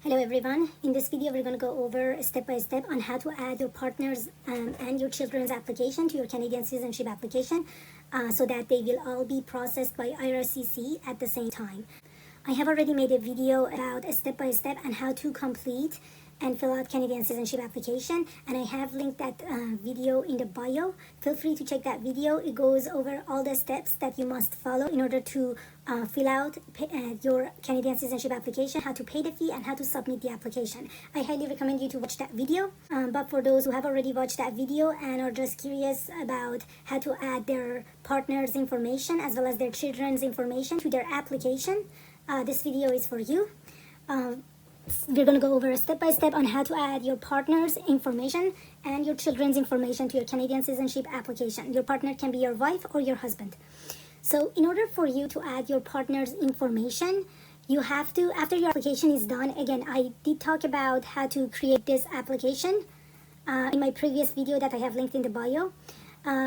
Hello everyone. In this video we're going to go over step by step on how to add your partner's and your children's application to your Canadian citizenship application so that they will all be processed by IRCC at the same time. I have already made a video about step by step on how to complete and fill out Canadian citizenship application, and I have linked that video in the bio. Feel free to check that video. It goes over all the steps that you must follow in order to fill out your Canadian citizenship application, how to pay the fee, and how to submit the application. I highly recommend you to watch that video. But for those who have already watched that video and are just curious about how to add their partner's information as well as their children's information to their application, this video is for you. We're going to go over step by step on how to add your partner's information and your children's information to your Canadian citizenship application. Your partner can be your wife or your husband. So in order for you to add your partner's information, you have to, after your application is done, again, I did talk about how to create this application in my previous video that I have linked in the bio.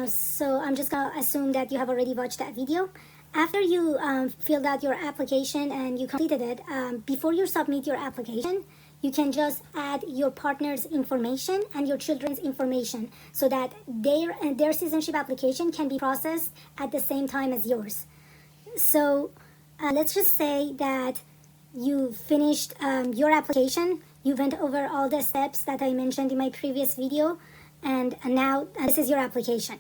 So I'm just going to assume that you have already watched that video. After you filled out your application and you completed it, before you submit your application, you can just add your partner's information and your children's information so that their citizenship application can be processed at the same time as yours. So let's just say that you finished your application, you went over all the steps that I mentioned in my previous video, and now this is your application.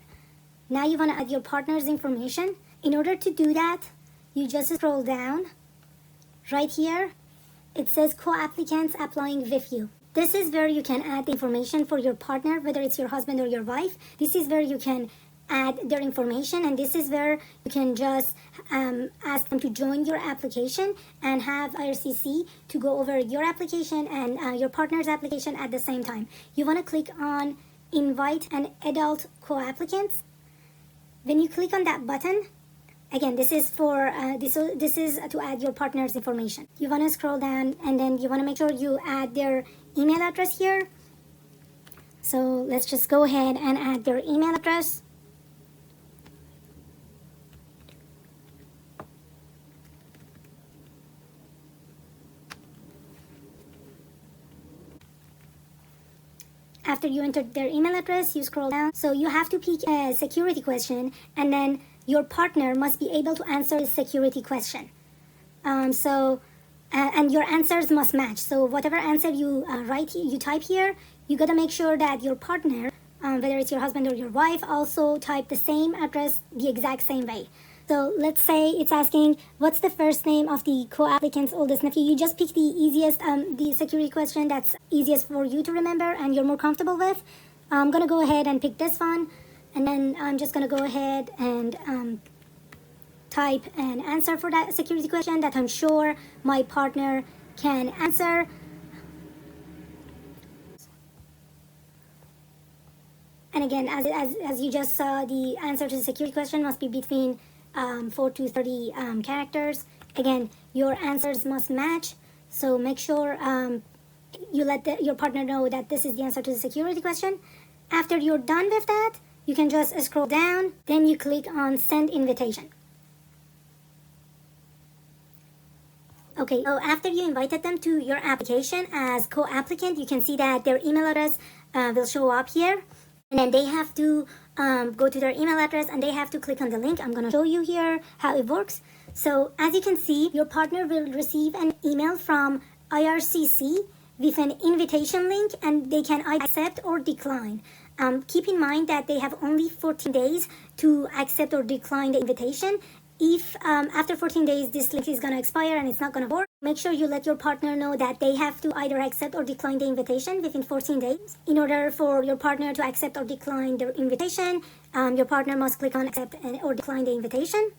Now you want to add your partner's information. In order to do that, you just scroll down. Right here, it says co-applicants applying with you. This is where you can add the information for your partner, whether it's your husband or your wife. This is where you can add their information, and this is where you can just ask them to join your application and have IRCC to go over your application and your partner's application at the same time. You want to click on Invite an Adult Co-Applicants. When you click on that button, again, this is for this is to add your partner's information. You want to scroll down and then you want to make sure you add their email address here. So let's just go ahead and add their email address. After you entered their email address, you scroll down. So you have to pick a security question, and then your partner must be able to answer the security question. And your answers must match. So whatever answer you type here, you gotta make sure that your partner, whether it's your husband or your wife, also type the same address the exact same way. So let's say it's asking, what's the first name of the co-applicant's oldest nephew? You just pick the easiest, the security question that's easiest for you to remember and you're more comfortable with. I'm gonna go ahead and pick this one. And then I'm just going to go ahead and type an answer for that security question that I'm sure my partner can answer. And again, as you just saw, the answer to the security question must be between 4 to 30 characters. Again, your answers must match. So make sure you let your partner know that this is the answer to the security question. After you're done with that, you can just scroll down, then you click on Send Invitation. Okay, so after you invited them to your application as co-applicant, you can see that their email address will show up here. And then they have to go to their email address and they have to click on the link. I'm going to show you here how it works. So as you can see, your partner will receive an email from IRCC with an invitation link, and they can either accept or decline. Keep in mind that they have only 14 days to accept or decline the invitation. If after 14 days this link is going to expire and it's not going to work, make sure you let your partner know that they have to either accept or decline the invitation within 14 days. In order for your partner to accept or decline the invitation, your partner must click on accept or decline the invitation.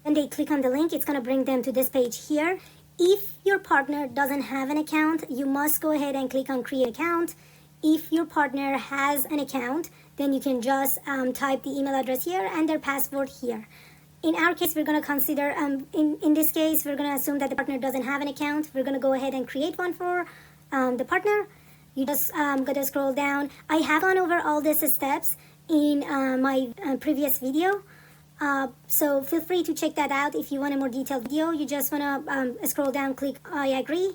When they click on the link, it's going to bring them to this page here. If your partner doesn't have an account, you must go ahead and click on create account. If your partner has an account, then you can just type the email address here and their password here. In our case, we're going to consider, in this case, we're going to assume that the partner doesn't have an account. We're going to go ahead and create one for the partner. You just got to scroll down. I have gone over all these steps in my previous video. So feel free to check that out if you want a more detailed video. You just want to scroll down, click I agree,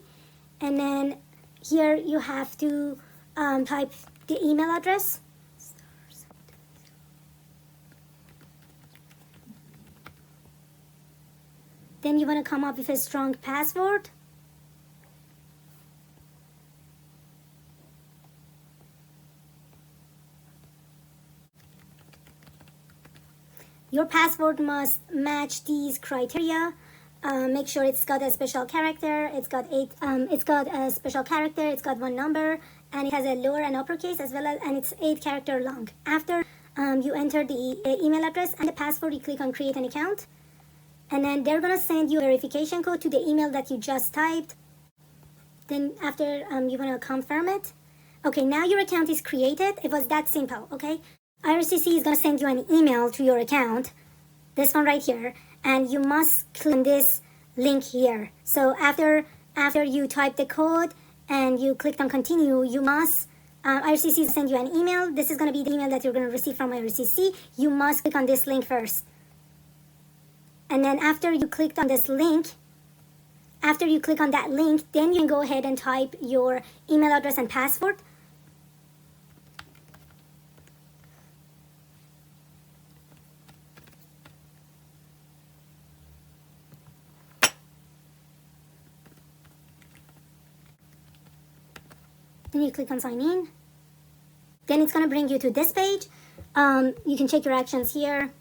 And then here you have to type the email address. Then you want to come up with a strong password. Your password must match these criteria. Make sure it's got a special character. It's got a special character. It's got one number, and it has a lower and uppercase as well as, and it's 8 character long. After you enter the email address and the password, you click on create an account, and then they're gonna send you a verification code to the email that you just typed. Then after you wanna confirm it. Okay, now your account is created. It was that simple. Okay, IRCC is gonna send you an email to your account, this one right here, and you must click on this link here. So after you type the code and you click on continue, you must IRCC will send you an email. This is going to be the email that you're going to receive from IRCC. You must click on this link first. And then after you clicked on this link, after you click on that link, then you can go ahead and type your email address and password. Then you click on sign in. Then it's going to bring you to this page. You can check your actions here.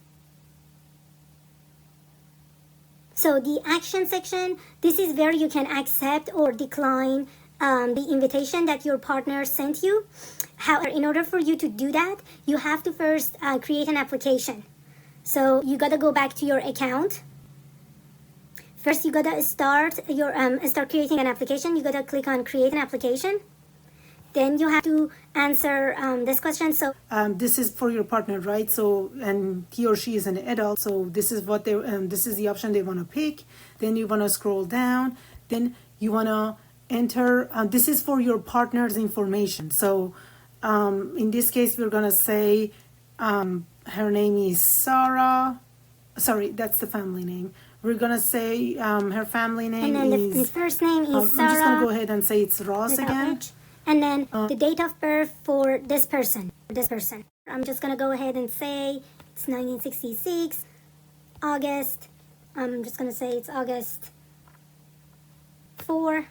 So the action section, this is where you can accept or decline the invitation that your partner sent you. However, in order for you to do that, you have to first create an application. So you got to go back to your account. First, you got to start creating an application. You got to click on create an application. Then you have to answer this question. So this is for your partner, right? So, and he or she is an adult. So this is what they this is the option they want to pick. Then you want to scroll down. Then you want to enter. This is for your partner's information. So in this case, we're gonna say her name is Sarah. Sorry, that's the family name. We're gonna say her family name and then is. The first name is Sarah. I'm just gonna go ahead and say it's Ross again. And then the date of birth for this person. I'm just going to go ahead and say it's 1966, August. I'm just going to say it's August 4.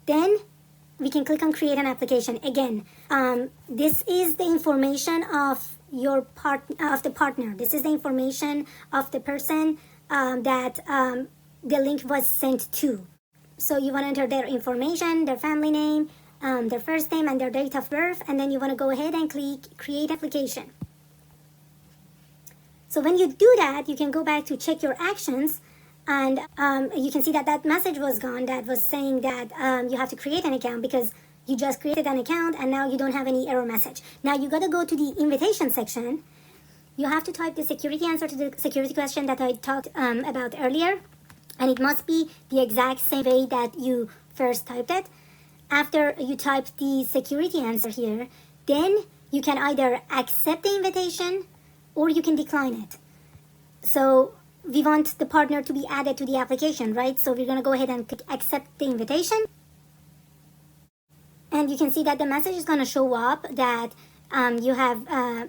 Then we can click on create an application. Again, this is the information of your of the partner. This is the information of the person that the link was sent to. So you want to enter their information, their family name, their first name and their date of birth, and then you want to go ahead and click create application. So when you do that, you can go back to check your actions, and you can see that that message was gone that was saying that you have to create an account because you just created an account and now you don't have any error message. Now you got to go to the invitation section. You have to type the security answer to the security question that I talked about earlier, and it must be the exact same way that you first typed it. After you type the security answer here, then you can either accept the invitation or you can decline it. So we want the partner to be added to the application, right? So we're going to go ahead and click accept the invitation. And you can see that the message is going to show up that you have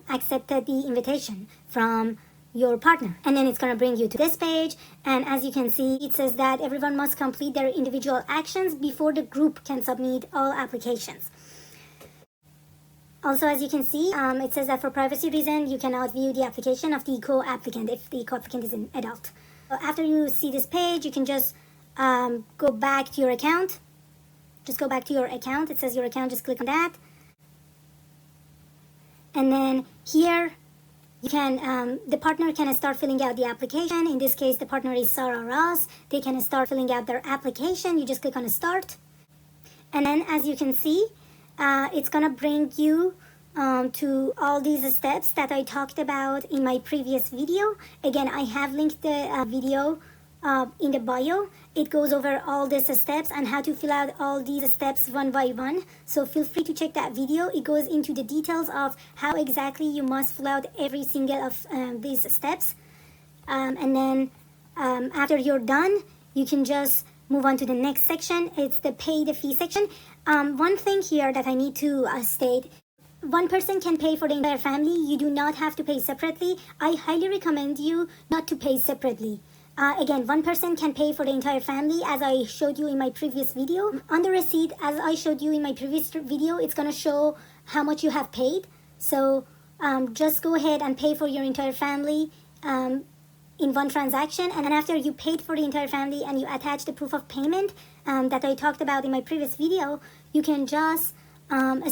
accepted the invitation from your partner, and then it's going to bring you to this page, and as you can see, it says that everyone must complete their individual actions before the group can submit all applications. Also, as you can see, it says that for privacy reason you cannot view the application of the co-applicant if the co-applicant is an adult. So after you see this page, you can just go back to your account. Just go back to your account. It says your account, just click on that, and then here you can, the partner can start filling out the application. In this case, the partner is Sarah Ross. They can start filling out their application. You just click on start. And then as you can see, it's going to bring you to all these steps that I talked about in my previous video. Again, I have linked the video in the bio. It goes over all these steps and how to fill out all these steps one by one. So feel free to check that video. It goes into the details of how exactly you must fill out every single of these steps. And then after you're done, you can just move on to the next section. It's the pay the fee section. One thing here that I need to state: one person can pay for the entire family. You do not have to pay separately. I highly recommend you not to pay separately. Again, one person can pay for the entire family, as I showed you in my previous video. On the receipt, as I showed you in my previous video, it's going to show how much you have paid. So just go ahead and pay for your entire family in one transaction. And then after you paid for the entire family and you attach the proof of payment that I talked about in my previous video, you can just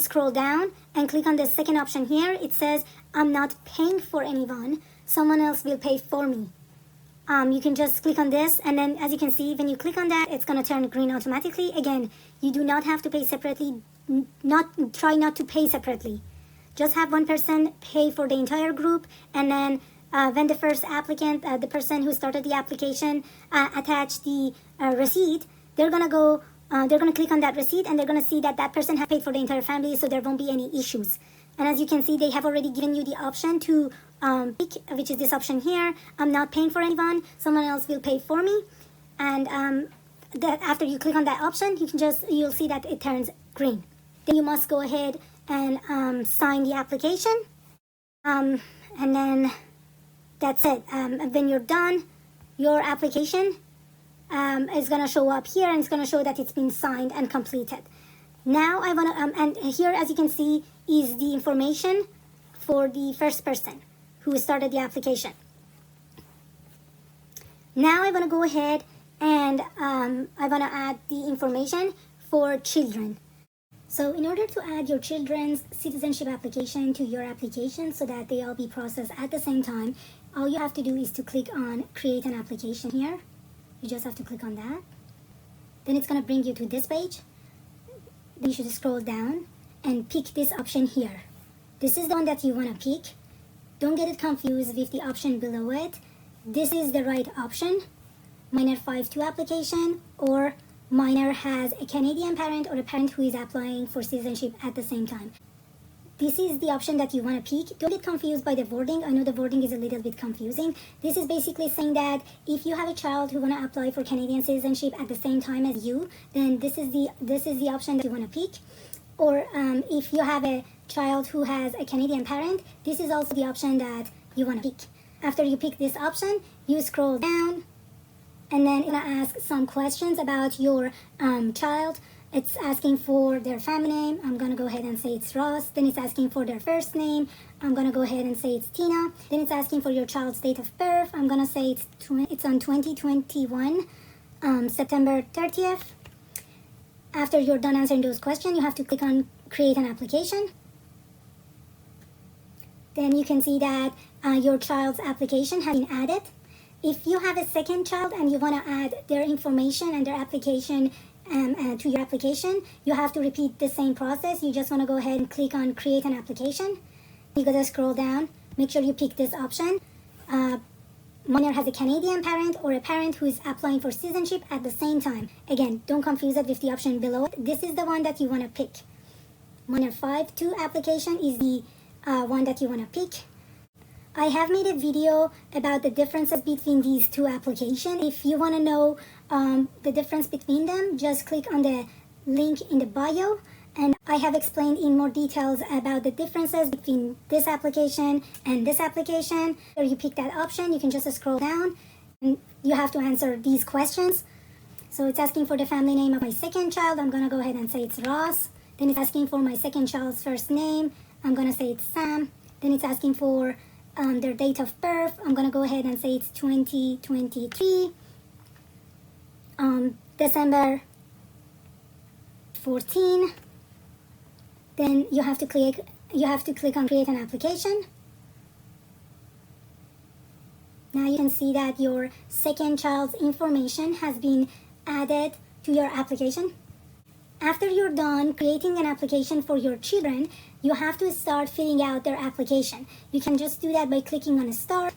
scroll down and click on the second option here. It says, I'm not paying for anyone. Someone else will pay for me. You can just click on this, and then as you can see, when you click on that, it's going to turn green automatically. Again, you do not have to pay separately. Try not to pay separately. Just have one person pay for the entire group, and then when the first applicant, the person who started the application, attach the receipt, they're going to click on that receipt, and they're going to see that that person has paid for the entire family, so there won't be any issues. And as you can see, they have already given you the option to pick, which is this option here. I'm not paying for anyone. Someone else will pay for me. And that after you click on that option, you'll see that it turns green. Then you must go ahead and sign the application. And then that's it. When you're done, your application is going to show up here, and it's going to show that it's been signed and completed. Now I want to, and here as you can see is the information for the first person who started the application. Now I want to go ahead and I want to add the information for children. So in order to add your children's citizenship application to your application so that they all be processed at the same time, all you have to do is to click on create an application here. You just have to click on that. Then it's going to bring you to this page. Then you should scroll down and pick this option here. This is the one that you want to pick. Don't get it confused with the option below it. This is the right option. Minor 5-2 application, or minor has a Canadian parent or a parent who is applying for citizenship at the same time. This is the option that you want to pick. Don't get confused by the wording. I know the wording is a little bit confusing. This is basically saying that if you have a child who want to apply for Canadian citizenship at the same time as you, then this is the option that you want to pick. Or if you have a child who has a Canadian parent, this is also the option that you want to pick. After you pick this option, you scroll down, and then it's going to ask some questions about your child. It's asking for their family name. I'm going to go ahead and say it's Ross. Then it's asking for their first name. I'm going to go ahead and say it's Tina. Then it's asking for your child's date of birth. I'm going to say it's on 2021, September 30th. After you're done answering those questions, you have to click on create an application. Then you can see that your child's application has been added. If you have a second child and you want to add their information and their application to your application, you have to repeat the same process. You just want to go ahead and click on create an application. You gotta scroll down, make sure you pick this option. Minor has a Canadian parent or a parent who is applying for citizenship at the same time. Again, don't confuse it with the option below it. This is the one that you want to pick. Minor 5-2 application is the one that you want to pick. I have made a video about the differences between these two applications. If you want to know the difference between them, just click on the link in the bio, and I have explained in more details about the differences between this application and this application. Or you pick that option, you can just scroll down, and you have to answer these questions. So it's asking for the family name of my second child. I'm going to go ahead and say it's Ross. Then it's asking for my second child's first name. I'm going to say it's Sam. Then it's asking for their date of birth. I'm going to go ahead and say it's 2023, December 14. Then you have to click on create an application. Now you can see that your second child's information has been added to your application. After you're done creating an application for your children, you have to start filling out their application. You can just do that by clicking on start.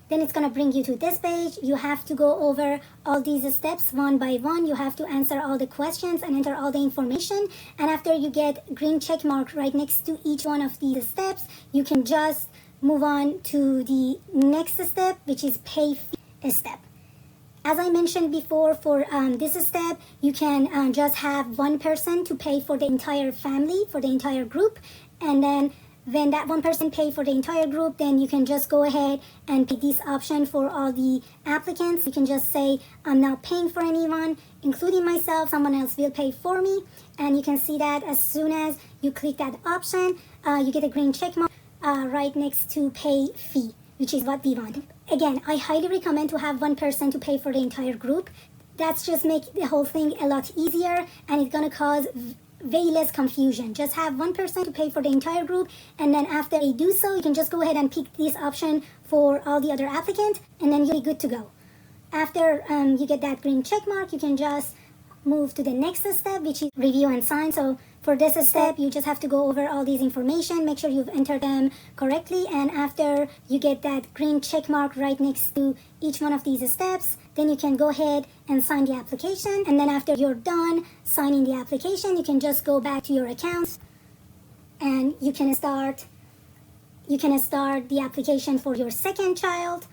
Then it's going to bring you to this page. You have to go over all these steps one by one. You have to answer all the questions and enter all the information. And after you get green check mark right next to each one of these steps, you can just move on to the next step, which is pay fee step. As I mentioned before, for this step, you can just have one person to pay for the entire family, for the entire group, and then when that one person pay for the entire group, then you can just go ahead and pick this option for all the applicants. You can just say, I'm not paying for anyone, including myself, someone else will pay for me. And you can see that as soon as you click that option, you get a green check mark right next to pay fee, which is what we want. Again, I highly recommend to have one person to pay for the entire group. That's just make the whole thing a lot easier, and it's gonna cause way less confusion. Just have one person to pay for the entire group, and then after they do so, you can just go ahead and pick this option for all the other applicants, and then you'll be good to go. After you get that green check mark, you can just move to the next step, which is review and sign. So for this step, you just have to go over all these information, make sure you've entered them correctly, and after you get that green check mark right next to each one of these steps, then you can go ahead and sign the application. And then after you're done signing the application, you can just go back to your account and you can start the application for your second child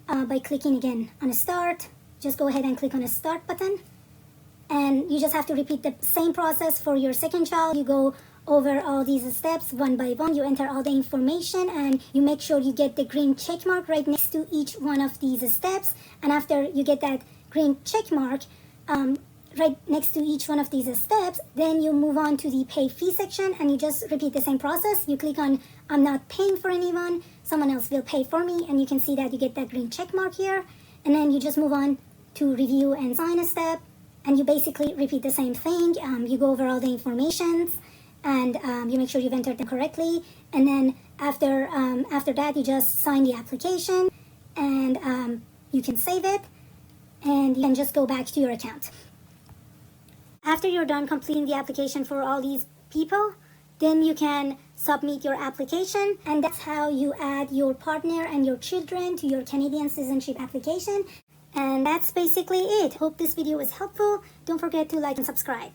by clicking again on start. Just go ahead and click on the start button. And you just have to repeat the same process for your second child. You go over all these steps one by one. You enter all the information and you make sure you get the green check mark right next to each one of these steps. And after you get that green check mark right next to each one of these steps, then you move on to the pay fee section and you just repeat the same process. You click on I'm not paying for anyone, someone else will pay for me, and you can see that you get that green check mark here. And then you just move on to review and sign a step. And you basically repeat the same thing. You go over all the information and you make sure you've entered them correctly. And then after that, you just sign the application and you can save it and you can just go back to your account. After you're done completing the application for all these people, then you can submit your application, and that's how you add your partner and your children to your Canadian citizenship application. And that's basically it. Hope this video was helpful. Don't forget to like and subscribe.